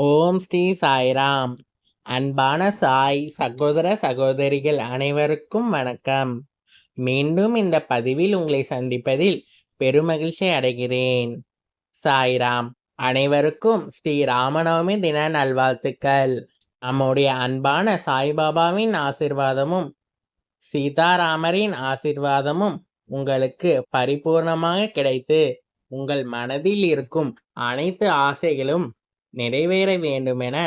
ஓம் ஸ்ரீ சாய்ராம். அன்பான சாய் சகோதர சகோதரிகள் அனைவருக்கும் வணக்கம். மீண்டும் இந்த பதிவில் உங்களை சந்திப்பதில் பெருமகிழ்ச்சி அடைகிறேன். சாய்ராம். அனைவருக்கும் ஸ்ரீ ராமநவமி தின நல்வாழ்த்துக்கள். நம்முடைய அன்பான சாய்பாபாவின் ஆசிர்வாதமும் சீதாராமரின் ஆசிர்வாதமும் உங்களுக்கு பரிபூர்ணமாக கிடைத்து உங்கள் மனதில் இருக்கும் அனைத்து ஆசைகளும் நிறைவேற வேண்டுமென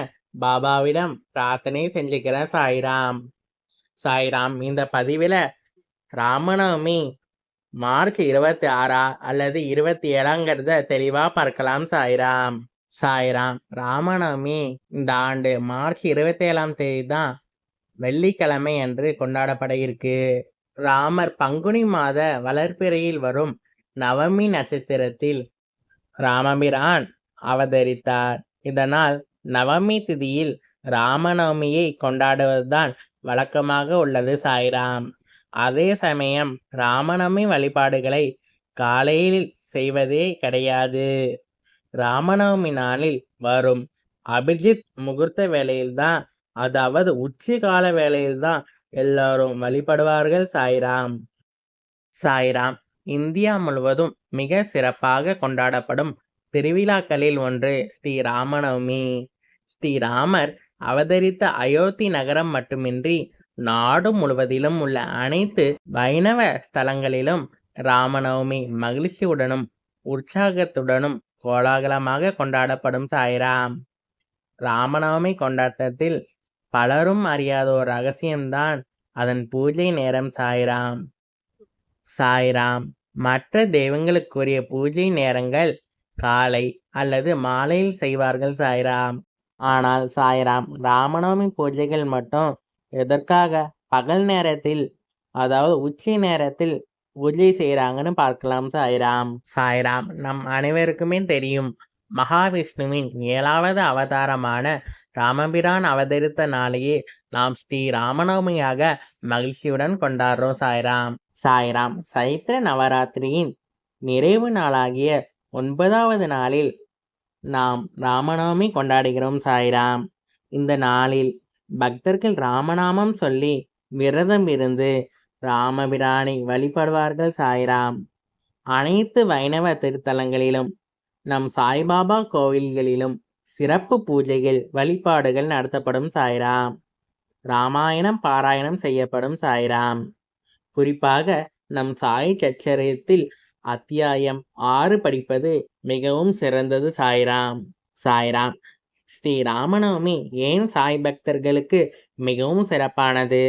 பாபாவிடம் பிரார்த்தனை செஞ்சுக்கிறேன் சாய்ராம். சாய்ராம். இந்த பதிவில் ராமநவமி மார்ச் 26 அல்லது 27ங்கிறத தெளிவாக பார்க்கலாம் சாய்ராம். சாய்ராம். ராமநவமி இந்த ஆண்டு மார்ச் 27ஆம் தேதி தான் வெள்ளிக்கிழமை அன்று கொண்டாடப்பட இருக்கு. ராமர் பங்குனி மாத வளர்பிறையில் வரும் நவமி நட்சத்திரத்தில் ராமபிரான் அவதரித்தார். இதனால் நவமி திதியில் ராமநவமியை கொண்டாடுவதுதான் வழக்கமாக உள்ளது சாய்ராம். அதே சமயம் ராமநவமி வழிபாடுகளை காலையில் செய்வதே கிடையாது. ராமநவமி நாளில் வரும் அபிஜித் முகூர்த்த வேளையில்தான், அதாவது உச்சி கால வேளையில்தான் எல்லாரும் வழிபடுவார்கள் சாய்ராம். சாய்ராம். இந்தியா முழுவதும் மிக சிறப்பாக கொண்டாடப்படும் திருவிழாக்களில் ஒன்று ஸ்ரீ ராமநவமி. ஸ்ரீராமர் அவதரித்த அயோத்தி நகரம் மட்டுமின்றி நாடு முழுவதிலும் உள்ள அனைத்து வைணவ ஸ்தலங்களிலும் ராமநவமி மகிழ்ச்சியுடனும் உற்சாகத்துடனும் கோலாகலமாக கொண்டாடப்படும் சாய்ராம். ராமநவமி கொண்டாட்டத்தில் பலரும் அறியாத ஒரு ரகசியம்தான் அதன் பூஜை நேரம் சாய்ராம். சாய்ராம். மற்ற தெய்வங்களுக்குரிய பூஜை நேரங்கள் காலை அல்லது மாலையில் செய்வார்கள் சாய்ராம். ஆனால் சாய்ராம் ராமநவமி பூஜைகள் மட்டும் எதற்காக பகல் நேரத்தில், அதாவது உச்சி நேரத்தில் பூஜை செய்கிறாங்கன்னு பார்க்கலாம் சாய்ராம். சாய்ராம். நம் அனைவருக்குமே தெரியும், மகாவிஷ்ணுவின் 7வது அவதாரமான ராமபிரான் அவதரித்த நாளையே நாம் ஸ்ரீ ராமநவமியாக மகிழ்ச்சியுடன் கொண்டாடுறோம் சாய்ராம். சாய்ராம். சைத்திர நவராத்திரியின் நிறைவு நாளாகிய 9வது நாளில் நாம் ராமநவமி கொண்டாடுகிறோம் சாய்ராம். இந்த நாளில் பக்தர்கள் ராமநாமம் சொல்லி விரதம் இருந்து ராமபிரானை வழிபடுவார்கள் சாய்ராம். அனைத்து வைணவ திருத்தலங்களிலும் நம் சாய்பாபா கோவில்களிலும் சிறப்பு பூஜைகள் வழிபாடுகள் நடத்தப்படும் சாய்ராம். ராமாயணம் பாராயணம் செய்யப்படும் சாய்ராம். குறிப்பாக நம் சாய் சச்சரியத்தில் அத்தியாயம் 6 படிப்பது மிகவும் சிறந்தது சாய்ராம். சாய்ராம். ஸ்ரீ ராமநவமி ஏன் சாய் பக்தர்களுக்கு மிகவும் சிறப்பானது?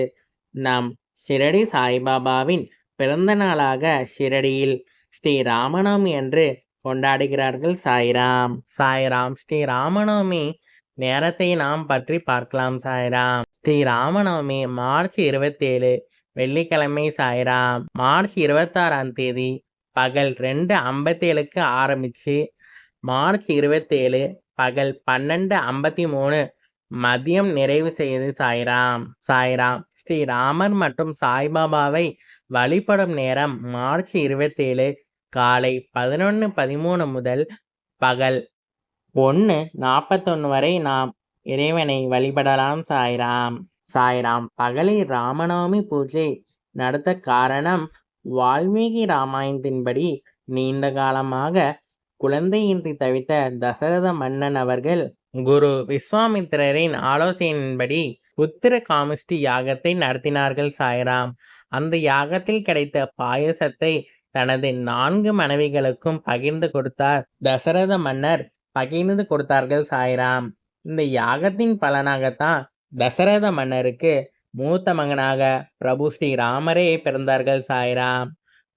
நம் ஷிரடி சாய்பாபாவின் பிறந்த நாளாக ஷிரடியில் ஸ்ரீ ராமநவமி அன்று கொண்டாடுகிறார்கள் சாய்ராம். சாய்ராம். ஸ்ரீ ராமநவமி நேரத்தை நாம் பற்றி பார்க்கலாம் சாய்ராம். ஸ்ரீ ராமநவமி மார்ச் 27 வெள்ளிக்கிழமை சாய்ராம். மார்ச் 26ஆம் தேதி பகல் 2:57க்கு ஆரம்பிச்சு மார்ச் 27 பகல் 12:53 மதியம் நிறைவு செய்து சாய்ராம். சாய்ராம். ஸ்ரீராமர் மற்றும் சாய்பாபாவை வழிபடும் நேரம் மார்ச் 27 காலை 11:13 முதல் பகல் 1:41 வரை நாம் இறைவனை வழிபடலாம் சாய்ராம். சாய்ராம். பகலில் ராமநவமி பூஜை நடத்த காரணம், வால்மீகி ராமாயணத்தின்படி நீண்ட காலமாக குழந்தையின்றி தவித்த தசரத மன்னன் அவர்கள் குரு விஸ்வாமித்திரரின் ஆலோசனையின்படி புத்திர காமிஷ்டி யாகத்தை நடத்தினார்கள் சாய்ராம். அந்த யாகத்தில் கிடைத்த பாயசத்தை தனது 4 மனைவிகளுக்கும் பகிர்ந்து கொடுத்தார் தசரத மன்னர். பகிர்ந்து கொடுத்தார்கள் சாய்ராம். இந்த யாகத்தின் பலனாகத்தான் தசரத மன்னருக்கு மூத்த மகனாக பிரபு ஸ்ரீராமரே பிறந்தார்கள் சாய்ராம்.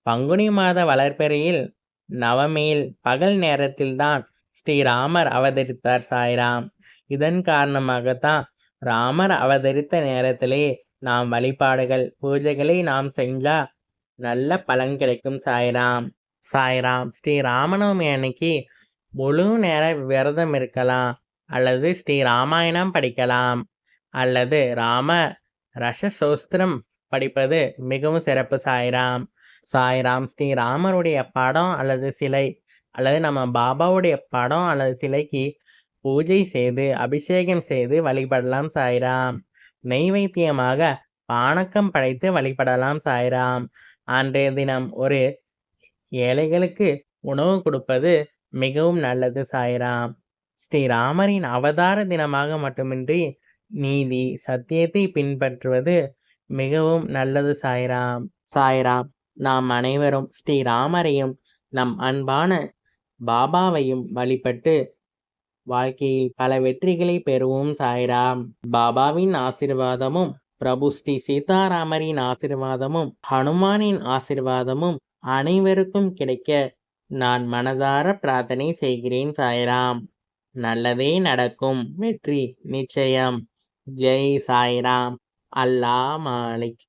பங்குனி மாத வளர்பிறையில் நவமியில் பகல் நேரத்தில்தான் ஸ்ரீராமர் அவதரித்தார் சாய்ராம். இதன் காரணமாகத்தான் ராமர் அவதரித்த நேரத்திலே நாம் வழிபாடுகள் பூஜைகளை நாம் செஞ்சா நல்ல பலன் கிடைக்கும் சாய்ராம். சாய்ராம். ஸ்ரீ ராமநவமி அன்னைக்கு முழு நேர விரதம் இருக்கலாம், அல்லது ஸ்ரீ ராமாயணம் படிக்கலாம், அல்லது ராம ரசசோஸ்திரம் படிப்பது மிகவும் சிறப்பு சாய்ராம். சாய்ராம். ஸ்ரீராமருடைய படம் அல்லது சிலை, அல்லது நம்ம பாபாவுடைய படம் அல்லது சிலைக்கு பூஜை செய்து அபிஷேகம் செய்து வழிபடலாம் சாய்ராம். நெய்வேத்தியமாக பானக்கம் படைத்து வழிபடலாம் சாய்ராம். அன்றைய தினம் ஒரு ஏழைகளுக்கு உணவு கொடுப்பது மிகவும் நல்லது சாய்ராம். ஸ்ரீராமரின் அவதார தினமாக மட்டுமின்றி நீதி சத்தியத்தை பின்பற்றுவது மிகவும் நல்லது சாய்ராம். சாய்ராம். நாம் அனைவரும் ஸ்ரீராமரையும் நம் அன்பான பாபாவையும் வழிபட்டு வாழ்க்கையில் பல வெற்றிகளை பெறுவோம் சாய்ராம். பாபாவின் ஆசிர்வாதமும் பிரபு ஸ்ரீ சீதாராமரின் ஆசிர்வாதமும் ஹனுமானின் ஆசிர்வாதமும் அனைவருக்கும் கிடைக்க நான் மனதார பிரார்த்தனை செய்கிறேன் சாய்ராம். நல்லதே நடக்கும். வெற்றி நிச்சயம். ஜெய் சாய்ராம். அல்லாஹ் மாலிக்.